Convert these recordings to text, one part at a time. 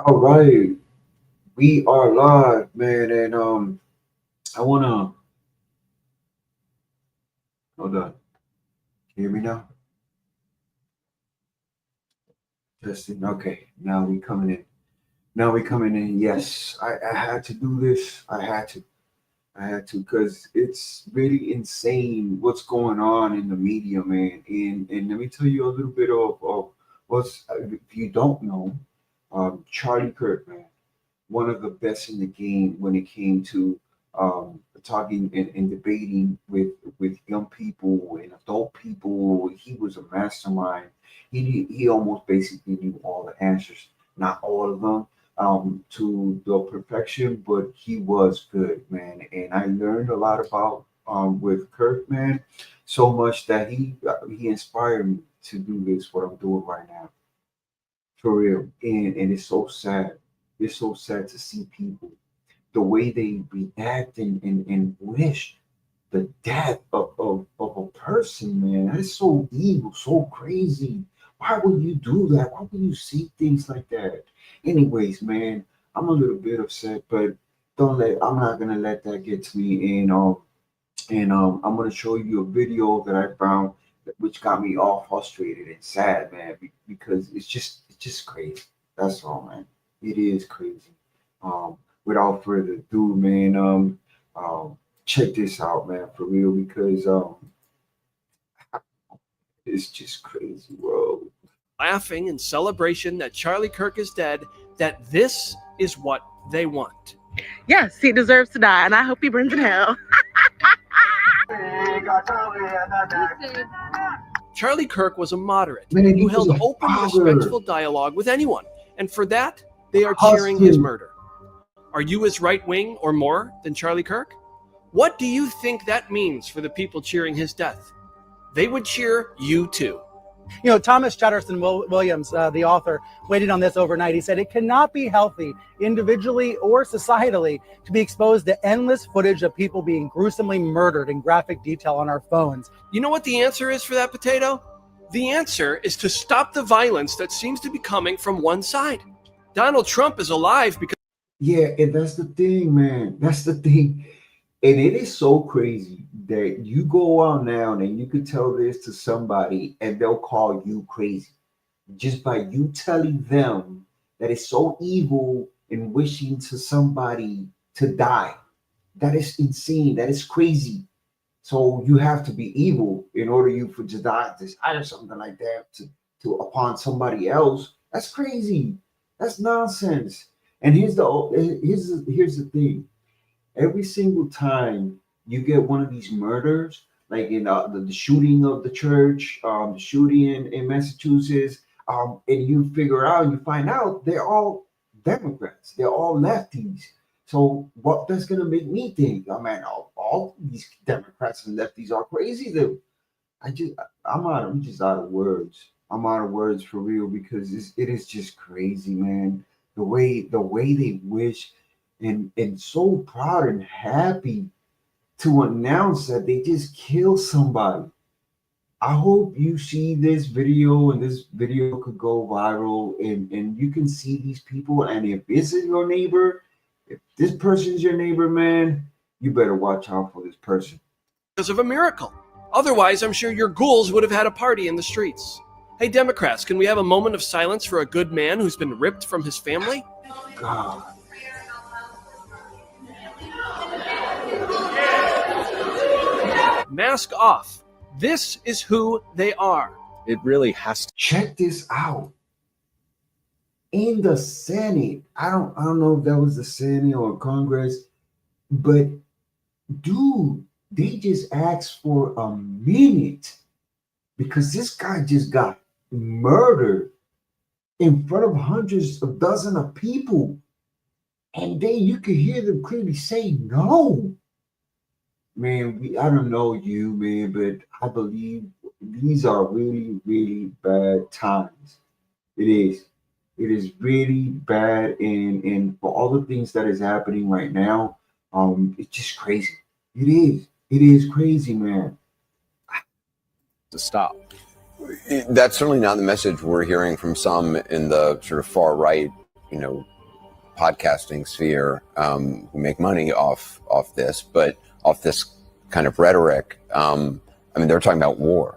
All right, we are live, man, and I wanna hold on. Can you hear me now? Testing. Okay, now we coming in. Now we coming in. Yes, I had to do this. I had to, because it's really insane what's going on in the media, man. And let me tell you a little bit of what's if you don't know, Charlie Kirk, man, one of the best in the game when it came to talking and debating with young people and adult people. He was a mastermind. He almost basically knew all the answers, not all of them to the perfection, but he was good, man. And I learned a lot about with Kirk, man, so much that he inspired me to do this what I'm doing right now, for real. And it's so sad. It's so sad to see people the way they react and wish the death of a person, man. That is so evil, so crazy. Why would you do that? Why would you see things like that? Anyways, man, I'm a little bit upset, but I'm not gonna let that get to me. And I'm gonna show you a video that I found which got me all frustrated and sad, man, because it's just crazy. That's all, man. It is crazy. Without further ado, man, check this out, man, for real, because it's just crazy, bro. Laughing in celebration that Charlie Kirk is dead, that this is what they want. Yes, he deserves to die, and I hope he burns in hell. Charlie Kirk was a moderate Man, he who was held a open, father. respectful dialogue with anyone, and for that, they are cheering his Husband. murder. Are you as right-wing or more than Charlie Kirk? What do you think that means for the people cheering his death? They would cheer you too. You know, Thomas Chatterton Williams, the author, waited on this overnight. He said, it cannot be healthy, individually or societally, to be exposed to endless footage of people being gruesomely murdered in graphic detail on our phones. You know what the answer is for that, Potato? The answer is to stop the violence that seems to be coming from one side. Donald Trump is alive because Yeah, and that's the thing, man. That's the thing. And it is so crazy that you go out now and you could tell this to somebody and they'll call you crazy just by you telling them that it's so evil and wishing to somebody to die. That is insane. That is crazy. So you have to be evil in order you for to die or something like that to upon somebody else. That's crazy. That's nonsense. And here's the thing. Every single time you get one of these murders, like in the shooting of the church, the shooting in Massachusetts, and you figure out, you find out they're all Democrats, they're all lefties. So what that's gonna make me think, oh man, all these Democrats and lefties are crazy. Though I just, I'm just out of words. I'm out of words for real because it is just crazy, man. The way they wish and so proud and happy to announce that they just killed somebody. I hope you see this video and this video could go viral and you can see these people. And if this is your neighbor, if this person is your neighbor, man, you better watch out for this person. of a miracle. Otherwise, I'm sure your ghouls would have had a party in the streets. Hey, Democrats, can we have a moment of silence for a good man who's been ripped from his family? God. Mask off. This is who they are. It really has to. Check this out. In the Senate, I don't know if that was the Senate or Congress, but dude, they just asked for a minute because this guy just got murdered in front of hundreds of dozens of people. And then you could hear them clearly say no. Man, I don't know you, man, but I believe these are really, really bad times. It is. It is really bad, and for all the things that is happening right now, it's just crazy. It is. It is crazy, man. To stop. That's certainly not the message we're hearing from some in the sort of far right podcasting sphere who make money off this, but off this kind of rhetoric. I mean, they're talking about war.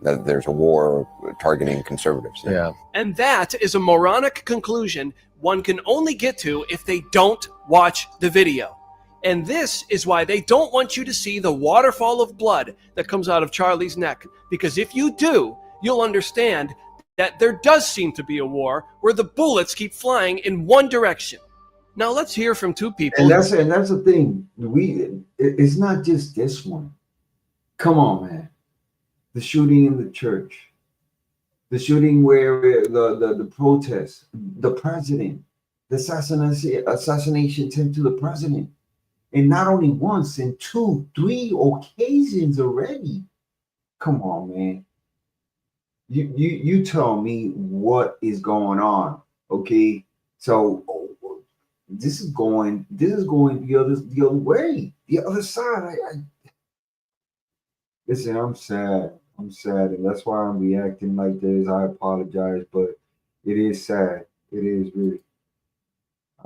That there's a war targeting conservatives. Yeah. And that is a moronic conclusion one can only get to if they don't watch the video. And this is why they don't want you to see the waterfall of blood that comes out of Charlie's neck. Because if you do, you'll understand that there does seem to be a war where the bullets keep flying in one direction. Now let's hear from two people. And that's the thing. It's not just this one. Come on, man. The shooting in the church, the shooting where the protest, the president, the assassination attempt to the president, and not only once, in 2, 3 occasions already. Come on, man. You tell me what is going on, okay? So this is going the other way, the other side. Listen, I'm sad, and that's why I'm reacting like this. I apologize, but it is sad. It is really.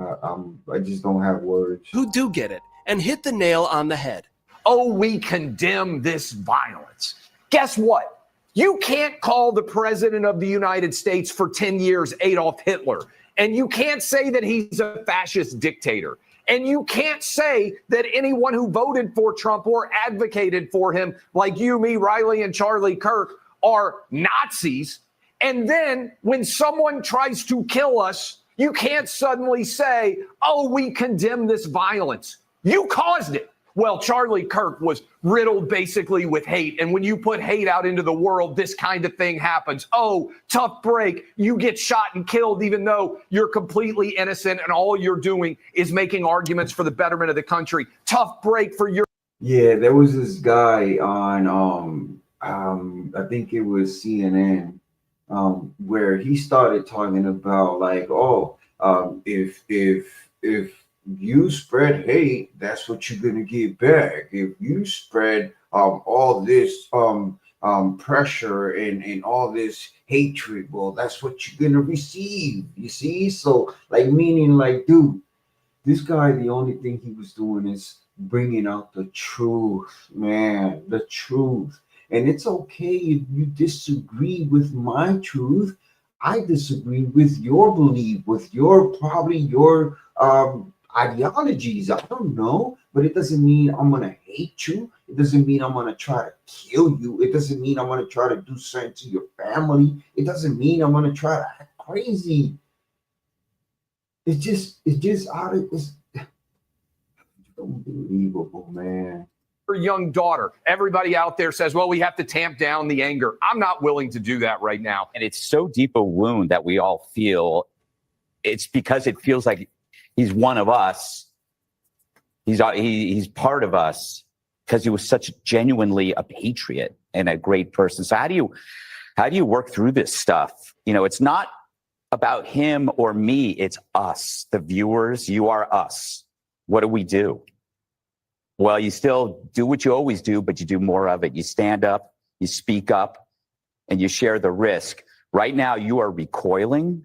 I just don't have words. Who do get it and hit the nail on the head. Oh, we condemn this violence. Guess what? You can't call the president of the United States for 10 years Adolf Hitler. And you can't say that he's a fascist dictator. And you can't say that anyone who voted for Trump or advocated for him, like you, me, Riley, and Charlie Kirk, are Nazis. And then when someone tries to kill us, you can't suddenly say, oh, we condemn this violence. You caused it. Well, Charlie Kirk was riddled basically with hate. And when you put hate out into the world, this kind of thing happens. Oh, tough break. You get shot and killed even though you're completely innocent and all you're doing is making arguments for the betterment of the country. Tough break for your... Yeah, there was this guy on, I think it was CNN, where he started talking about like, if you spread hate, that's what you're gonna get back. If you spread all this pressure and all this hatred, well, that's what you're gonna receive. You see? So like, meaning like, dude, this guy, the only thing he was doing is bringing out the truth, man, the truth. And it's okay if you disagree with my truth. I disagree with your belief, with your probably your ideologies. I don't know, but it doesn't mean I'm gonna hate you. It doesn't mean I'm gonna try to kill you. It doesn't mean I'm gonna try to do something to your family. It doesn't mean I'm gonna try to act crazy. It's just it's unbelievable, man. young daughter. Everybody out there says, well, we have to tamp down the anger. I'm not willing to do that right now. And it's so deep a wound that we all feel. It's because it feels like he's one of us. He's part of us because he was such genuinely a patriot and a great person. So how do you work through this stuff? You know, it's not about him or me. It's us, the viewers. You are us. What do we do? Well, you still do what you always do, but you do more of it. You stand up, you speak up, and you share the risk. Right now, you are recoiling,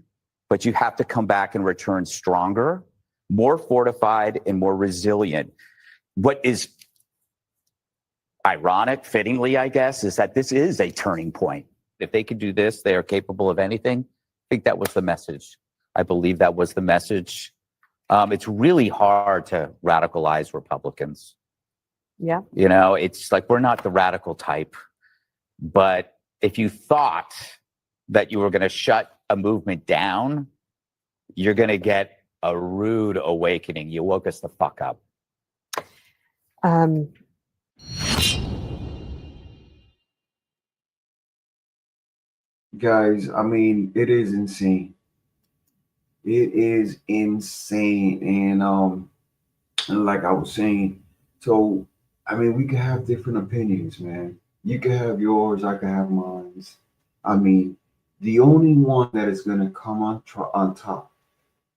but you have to come back and return stronger, more fortified, and more resilient. What is ironic, fittingly, I guess, is that this is a turning point. If they could do this, they are capable of anything. I think that was the message. I believe that was the message. It's really hard to radicalize Republicans. Yeah. You know, it's like we're not the radical type. But if you thought that you were going to shut a movement down, you're going to get a rude awakening. You woke us the fuck up. Guys, I mean, it is insane. It is insane. And like I was saying, so I mean, we can have different opinions, man. You can have yours, I can have mine. I mean, the only one that is going to come on top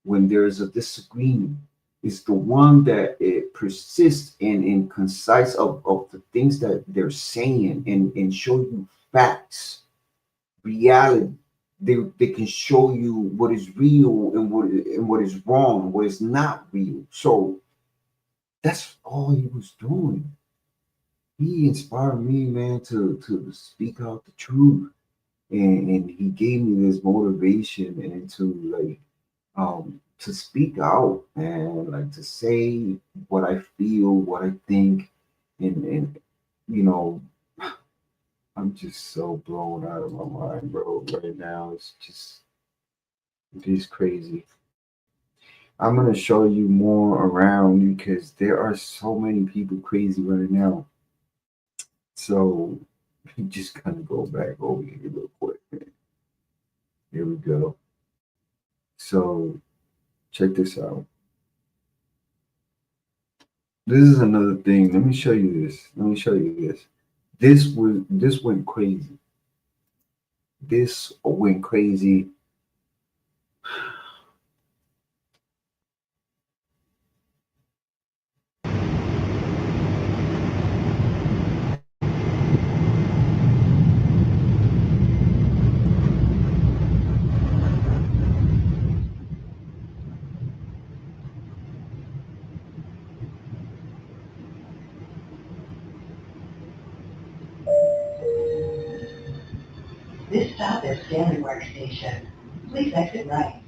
when there's a disagreement is the one that it persists in concise of the things that they're saying and show you facts, reality, they can show you what is real and what is wrong, what is not real. So that's all he was doing. He inspired me, man, to speak out the truth, and he gave me this motivation and to speak out, man, like to say what I feel, what I think, and you know, I'm just so blown out of my mind, bro. Right now, it is crazy. I'm gonna show you more around because there are so many people crazy right now. So we just gonna go back over here real quick, man. Here we go. So check this out. This is another thing. Let me show you this. Let me show you this. This went crazy. This went crazy. This stop is Stanley Park Station. Please exit right.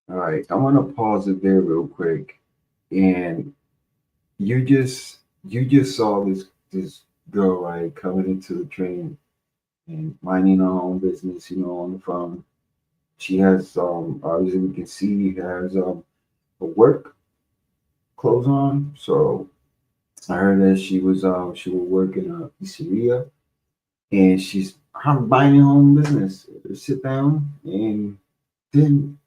All right, I want to pause it there real quick. And you just saw this girl, right, coming into the train and minding her own business, on the phone. She has obviously we can see has a work clothes on. So I heard that she will work in a pizzeria, and she's minding her own business. Sit down, and then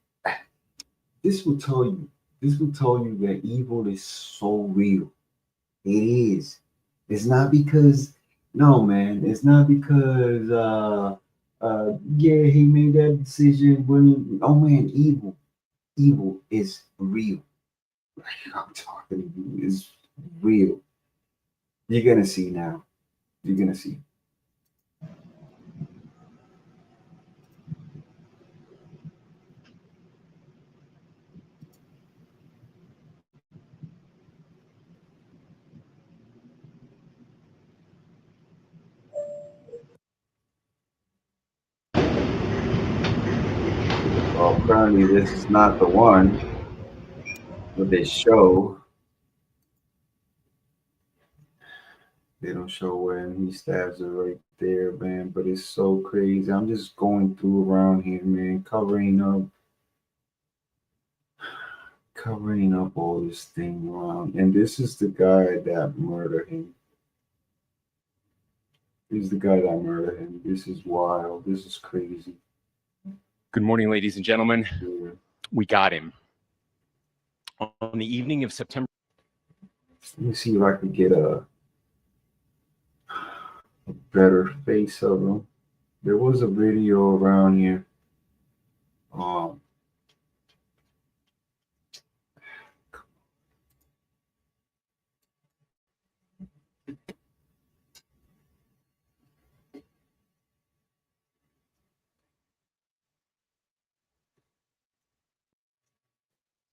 this will tell you that evil is so real. It is. It's not because no, man. It's not because yeah, he made that decision when oh man, evil is real. Like I'm talking to you, it's real. You're gonna see now. You're gonna see. Well, apparently this is not the one that they show. They don't show when he stabs her right there, man. But it's so crazy. I'm just going through around here, man, covering up all this thing around. And this is the guy that murdered him. This is the guy that murdered him. This is wild. This is crazy. Good morning, ladies and gentlemen. Yeah. We got him. On the evening of September. Let me see if I can get a better face of him. There was a video around here.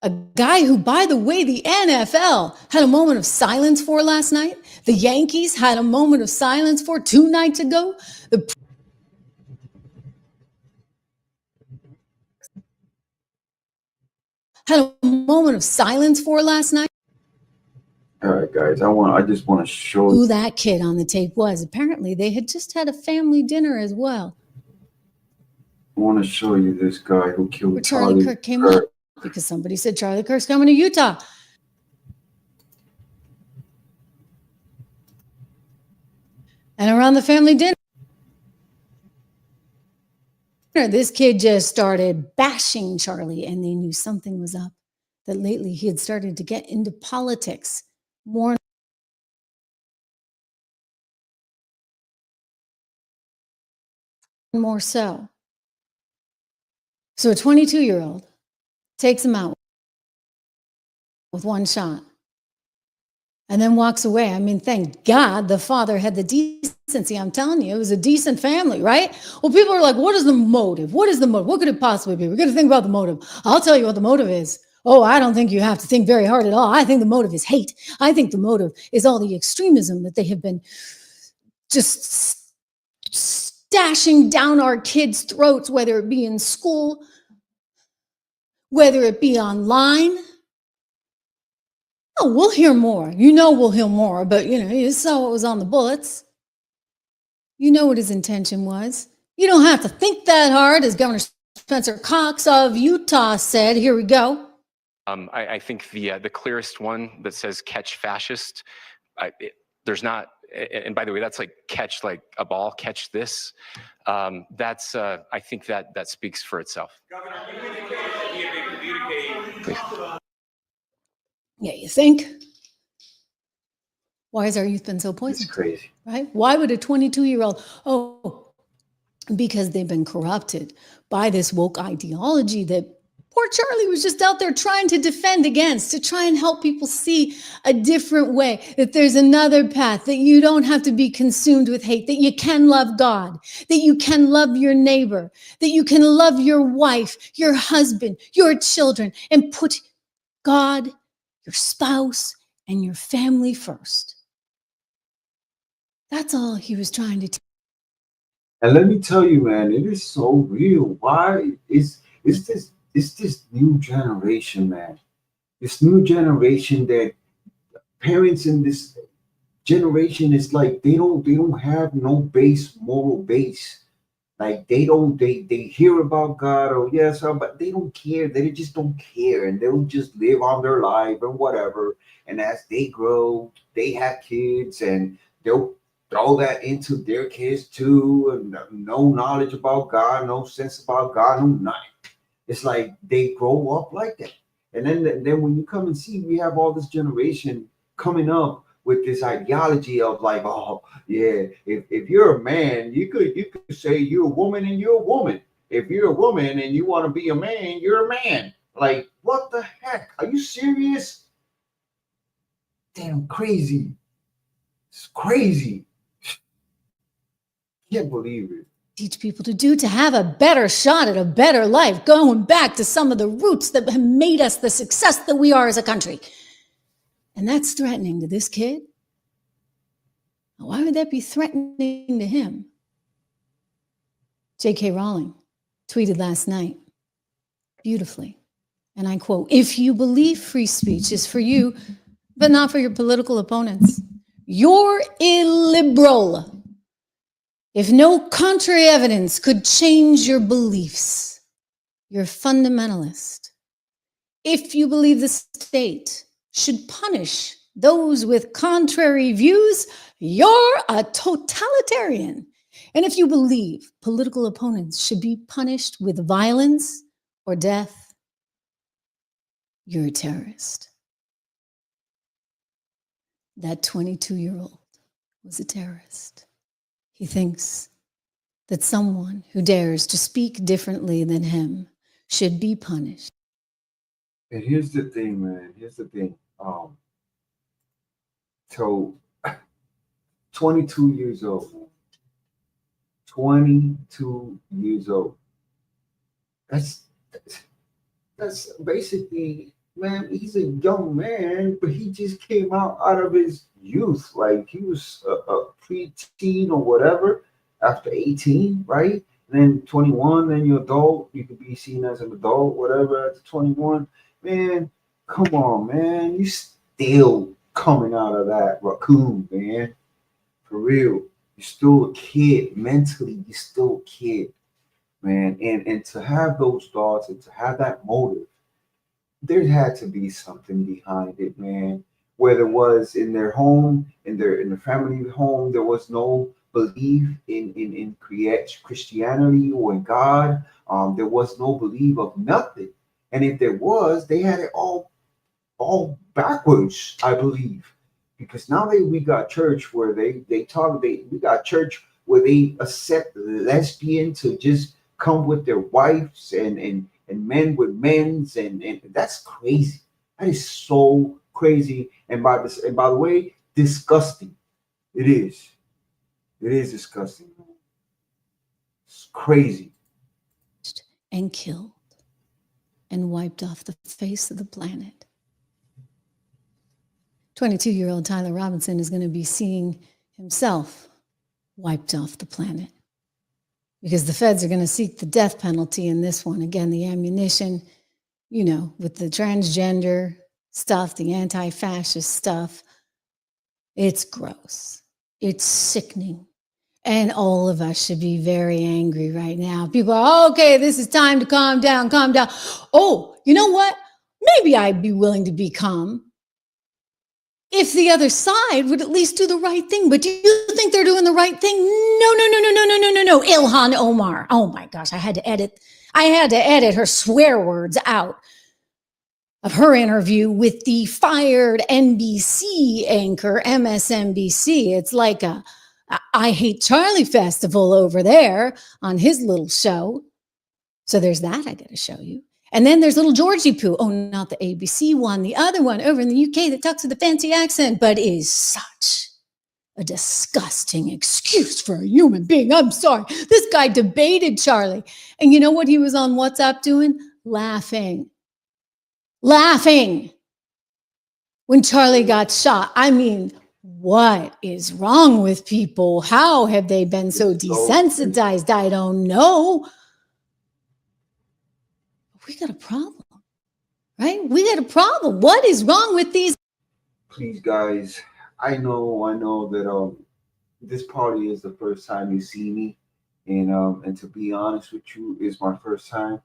A guy who, by the way, the NFL had a moment of silence for last night. The Yankees had a moment of silence for 2 nights ago. Had a moment of silence for last night. All right, guys. I just want to show who that kid on the tape was. Apparently, they had just had a family dinner as well. I want to show you this guy who killed Where Charlie Kirk came up because somebody said Charlie Kirk's coming to Utah. And around the family dinner, this kid just started bashing Charlie, and they knew something was up. That lately he had started to get into politics more more so. So a 22-year-old takes him out with one shot and then walks away. I mean, thank God the father had the decency. I'm telling you, it was a decent family, right? Well, people are like, what is the motive? What is the motive? What could it possibly be? We're going to think about the motive. I'll tell you what the motive is. Oh, I don't think you have to think very hard at all. I think the motive is hate. I think the motive is all the extremism that they have been just stashing down our kids' throats, whether it be in school, whether it be online. Oh, we'll hear more. We'll hear more, but you saw what was on the bullets. You know what his intention was. You don't have to think that hard, as Governor Spencer Cox of Utah said. Here we go. I think the clearest one that says catch fascist, there's not, and by the way, that's like catch like a ball, catch this. That's, I think that speaks for itself. Governor, yeah, you think? Why has our youth been so poisoned? It's crazy. Right? Why would a 22-year-old, because they've been corrupted by this woke ideology that poor Charlie was just out there trying to defend against, to try and help people see a different way, that there's another path, that you don't have to be consumed with hate, that you can love God, that you can love your neighbor, that you can love your wife, your husband, your children, and put God, your spouse, and your family first. That's all he was trying to teach. And let me tell you, man, it is so real. Why is this new generation, man? This new generation, that parents in this generation is like they don't have no moral base. Like they hear about God, or yes, but they don't care. They just don't care, and they'll just live on their life and whatever. And as they grow, they have kids, and they'll throw that into their kids too, and no knowledge about God, no sense about God, no nothing. It's like they grow up like that. And then when you come and see, we have all this generation coming up with this ideology of like, oh yeah, if you're a man, you could say you're a woman and you're a woman. If you're a woman and you want to be a man, you're a man. Like, what the heck? Are you serious? Damn crazy. It's crazy. Can't believe it. Teach people to do to have a better shot at a better life, going back to some of the roots that have made us the success that we are as a country. And that's threatening to this kid. Why would that be threatening to him? J.K. Rowling tweeted last night beautifully, and I quote, "If you believe free speech is for you, but not for your political opponents, you're illiberal. If no contrary evidence could change your beliefs, you're fundamentalist. If you believe the state should punish those with contrary views, you're a totalitarian. And if you believe political opponents should be punished with violence or death, you're a terrorist." That 22-year-old was a terrorist. He thinks that someone who dares to speak differently than him should be punished. And here's the thing, man. Here's the thing. So 22 years old, man. 22 years old. That's basically, man, he's a young man, but he just came out of his youth. Like he was a preteen or whatever after 18, right? And then 21, then you're adult. You could be seen as an adult, whatever, after 21. Man, come on, man. You still coming out of that raccoon, man. For real. You're still a kid. Mentally, you're still a kid, man. And to have those thoughts and to have that motive, there had to be something behind it, man. Whether it was in their home, in their family home, there was no belief in Christianity or in God. There was no belief of nothing. And if there was, they had it all backwards, I believe. Because now we got church where we got church where they accept lesbian to just come with their wives and men with men's and that's crazy. That is so crazy. And by the way, disgusting. It is. It is disgusting. It's crazy. And killed and wiped off the face of the planet. 22-year-old Tyler Robinson is going to be seeing himself wiped off the planet because the feds are going to seek the death penalty in this one. Again, the ammunition, you know, with the transgender stuff, the anti-fascist stuff. It's gross. It's sickening. And all of us should be very angry right now. People are, okay, this is time to calm down, calm down. Oh, you know what? Maybe I'd be willing to be calm if the other side would at least do the right thing. But do you think they're doing the right thing? No. Ilhan Omar. Oh my gosh, I had to edit her swear words out of her interview with the fired NBC anchor, MSNBC. It's like a I Hate Charlie festival over there on his little show. So there's that I got to show you. And then there's little Georgie Poo. Oh, not the ABC one, the other one over in the UK that talks with a fancy accent, but is such a disgusting excuse for a human being. I'm sorry. This guy debated Charlie. And you know what he was on WhatsApp doing? Laughing. When Charlie got shot. I mean, what is wrong with people? How have they been so desensitized? I don't know. We got a problem, right? We got a problem. What is wrong with these? Please, guys, I know that this probably is the first time you see me, and to be honest with you, it's my first time.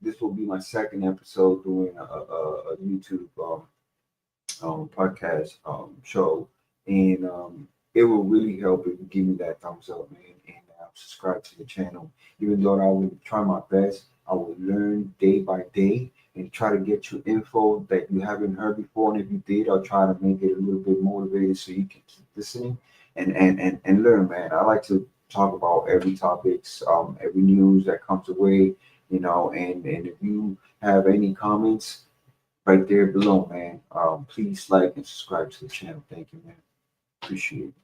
This will be my second episode doing a YouTube podcast show, and it will really help if you give me that thumbs up, man, and subscribe to the channel. Even though I will try my best, I will learn day by day and try to get you info that you haven't heard before. And if you did, I'll try to make it a little bit motivated so you can keep listening and learn, man. I like to talk about every topics, every news that comes away, you know, and if you have any comments right there below, man, please like and subscribe to the channel. Thank you, man. Appreciate it.